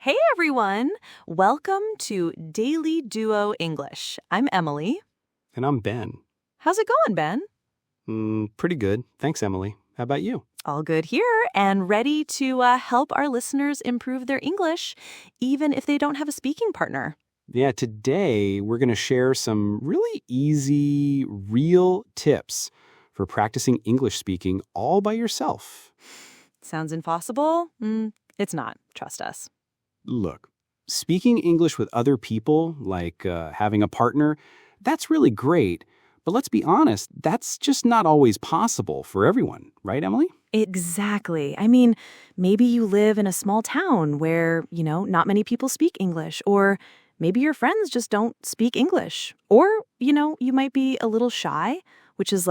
Hey everyone! Welcome to Daily Duo English. I'm Emily. And I'm Ben. How's it going, Ben? Pretty good. Thanks, Emily. How about you? All good here and ready to help our listeners improve their English, even if they don't have a speaking partner. Yeah, today we're going to share some really easy, real tips for practicing English speaking all by yourself. Sounds impossible? It's not. Trust us. Look, speaking English with other people, like having a partner, that's really great. But let's be honest, that's just not always possible for everyone, right, Emily? Exactly. I mean, maybe you live in a small town where, not many people speak English, or maybe your friends just don't speak English. Or, you might be a little shy, which is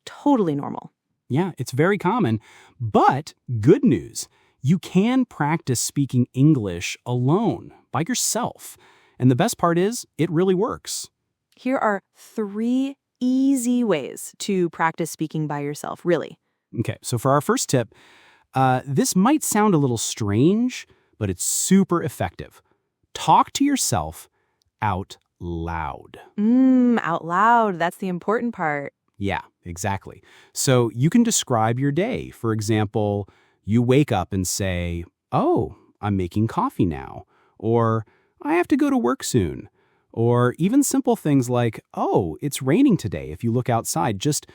totally normal. Yeah, it's very common. But good news, you can practice speaking English alone, by yourself. And the best part is, it really works. Here are 3 easy ways to practice speaking by yourself, really. Okay, so for our first tip, this might sound a little strange, but it's super effective. Talk to yourself out loud. Out loud. That's the important part. Yeah, exactly. So you can describe your day. For example, you wake up and say, "Oh, I'm making coffee now," or "I have to go to work soon." Or even simple things like, "Oh, it's raining today," if you look outside. Just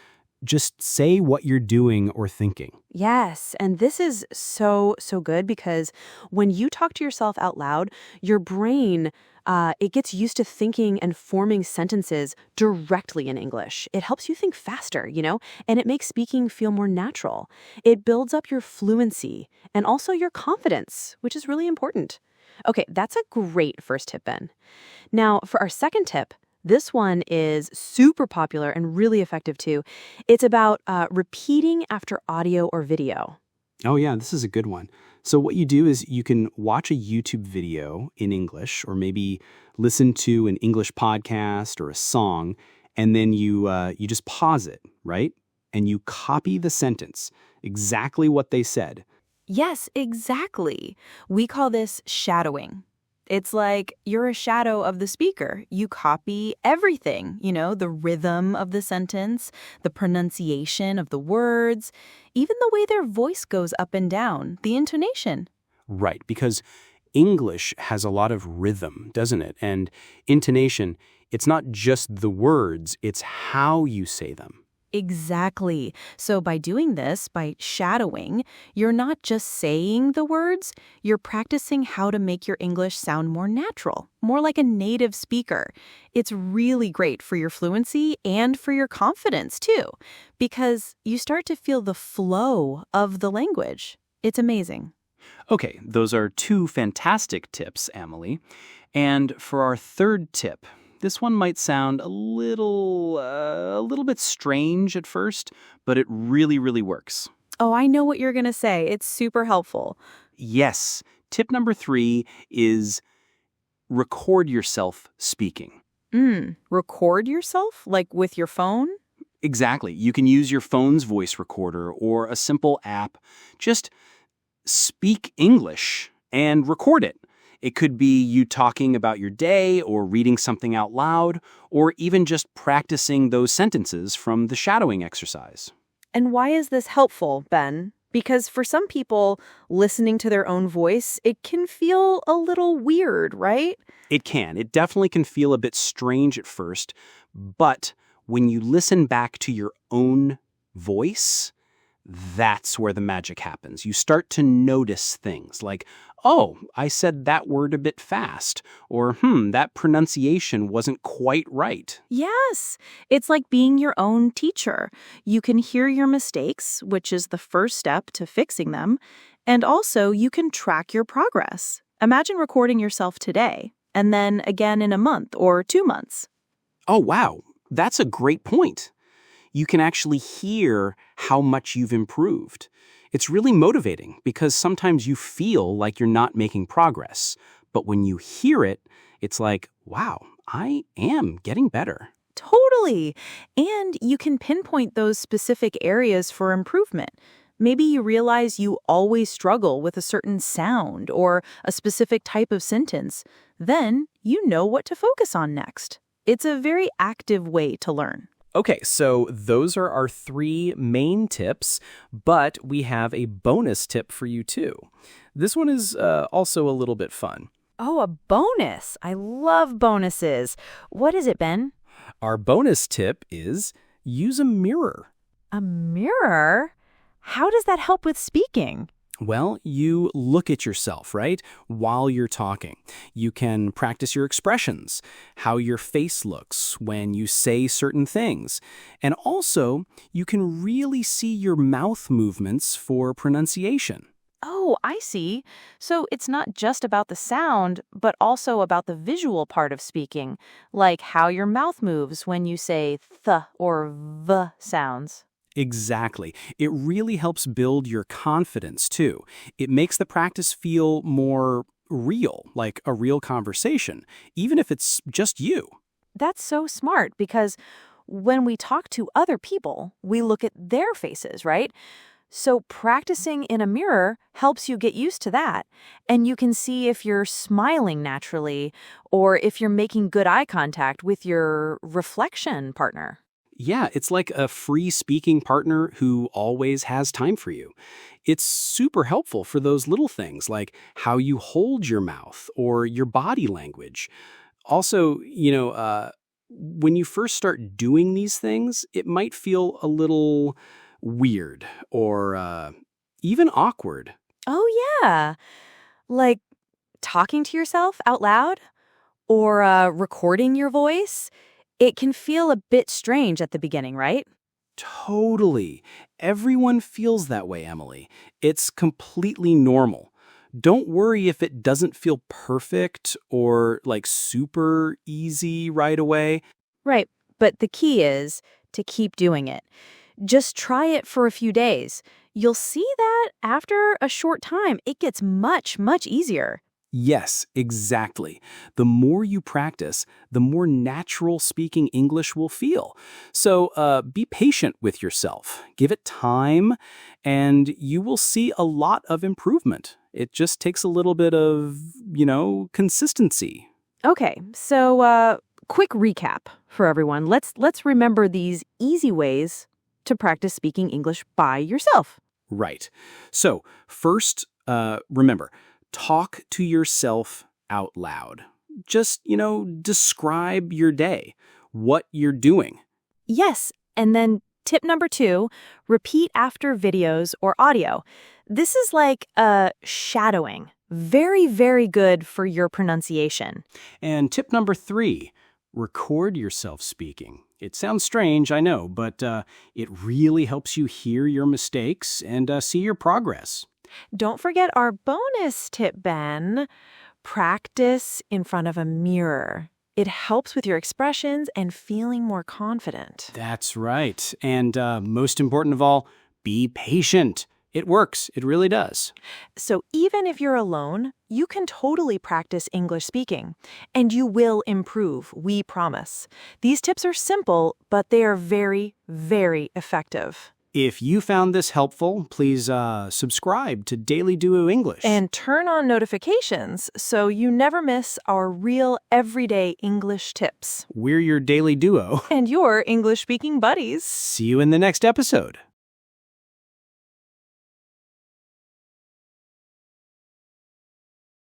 say what you're doing or thinking. Yes, and this is so good because when you talk to yourself out loud, your brain, it gets used to thinking and forming sentences directly in English. It helps you think faster, and it makes speaking feel more natural. It builds up your fluency and also your confidence, which is really important. Okay, that's a great first tip, Ben. Now, for our second tip, this one is super popular and really effective too. It's about repeating after audio or video. Oh yeah, this is a good one. So what you do is you can watch a YouTube video in English or maybe listen to an English podcast or a song, and then you just pause it, right? And you copy the sentence, exactly what they said. Yes, exactly. We call this shadowing. It's like you're a shadow of the speaker. You copy everything, the rhythm of the sentence, the pronunciation of the words, even the way their voice goes up and down, the intonation. Right, because English has a lot of rhythm, doesn't it? And intonation, it's not just the words, it's how you say them. Exactly. So by doing this, by shadowing, you're not just saying the words, you're practicing how to make your English sound more natural, more like a native speaker. It's really great for your fluency and for your confidence too, because you start to feel the flow of the language. It's amazing. Okay, those are 2 fantastic tips, Emily. And for our third tip, this one might sound a little bit strange at first, but it really, really works. Oh, I know what you're going to say. It's super helpful. Yes, tip number 3 is record yourself speaking. Record yourself, like with your phone? Exactly. You can use your phone's voice recorder or a simple app. Just speak English and record it. It could be you talking about your day or reading something out loud, or even just practicing those sentences from the shadowing exercise. And why is this helpful, Ben? Because for some people, listening to their own voice, it can feel a little weird, right? It can. It definitely can feel a bit strange at first, but when you listen back to your own voice, that's where the magic happens. You start to notice things like, "Oh, I said that word a bit fast," or that pronunciation wasn't quite right. Yes, it's like being your own teacher. You can hear your mistakes, which is the first step to fixing them, and also you can track your progress. Imagine recording yourself today, and then again in a month or 2 months. Oh, wow. That's a great point. You can actually hear how much you've improved. It's really motivating because sometimes you feel like you're not making progress. But when you hear it, it's like, wow, I am getting better. Totally. And you can pinpoint those specific areas for improvement. Maybe you realize you always struggle with a certain sound or a specific type of sentence. Then you know what to focus on next. It's a very active way to learn. Okay, so those are our 3 main tips, but we have a bonus tip for you too. This one is also a little bit fun. Oh, a bonus. I love bonuses. What is it, Ben? Our bonus tip is use a mirror. A mirror? How does that help with speaking? Well, you look at yourself, right, while you're talking. You can practice your expressions, how your face looks when you say certain things. And also, you can really see your mouth movements for pronunciation. Oh, I see. So it's not just about the sound, but also about the visual part of speaking, like how your mouth moves when you say th or v sounds. Exactly. It really helps build your confidence, too. It makes the practice feel more real, like a real conversation, even if it's just you. That's so smart because when we talk to other people, we look at their faces, right? So practicing in a mirror helps you get used to that. And you can see if you're smiling naturally or if you're making good eye contact with your reflection partner. Yeah, it's like a free speaking partner who always has time for you. It's super helpful for those little things like how you hold your mouth or your body language. Also, when you first start doing these things, it might feel a little weird or even awkward. Oh, yeah. Like talking to yourself out loud or recording your voice. It can feel a bit strange at the beginning, right? Totally. Everyone feels that way, Emily. It's completely normal. Don't worry if it doesn't feel perfect or like super easy right away. Right. But the key is to keep doing it. Just try it for a few days. You'll see that after a short time, it gets much, much easier. Yes, exactly. The more you practice, the more natural speaking English will feel. So be patient with yourself. Give it time, and you will see a lot of improvement. It just takes a little bit of, consistency. Okay, so quick recap for everyone. Let's remember these easy ways to practice speaking English by yourself. Right. So first, remember, talk to yourself out loud. Just, describe your day, what you're doing. Yes, and then tip number 2, repeat after videos or audio. This is like shadowing. Very, very good for your pronunciation. And tip number 3, record yourself speaking. It sounds strange, I know, but it really helps you hear your mistakes and see your progress. Don't forget our bonus tip, Ben. Practice in front of a mirror. It helps with your expressions and feeling more confident. That's right. And most important of all, be patient. It works. It really does. So even if you're alone, you can totally practice English speaking. And you will improve, we promise. These tips are simple, but they are very, very effective. If you found this helpful, please subscribe to Daily Duo English. And turn on notifications so you never miss our real everyday English tips. We're your Daily Duo. And your English-speaking buddies. See you in the next episode.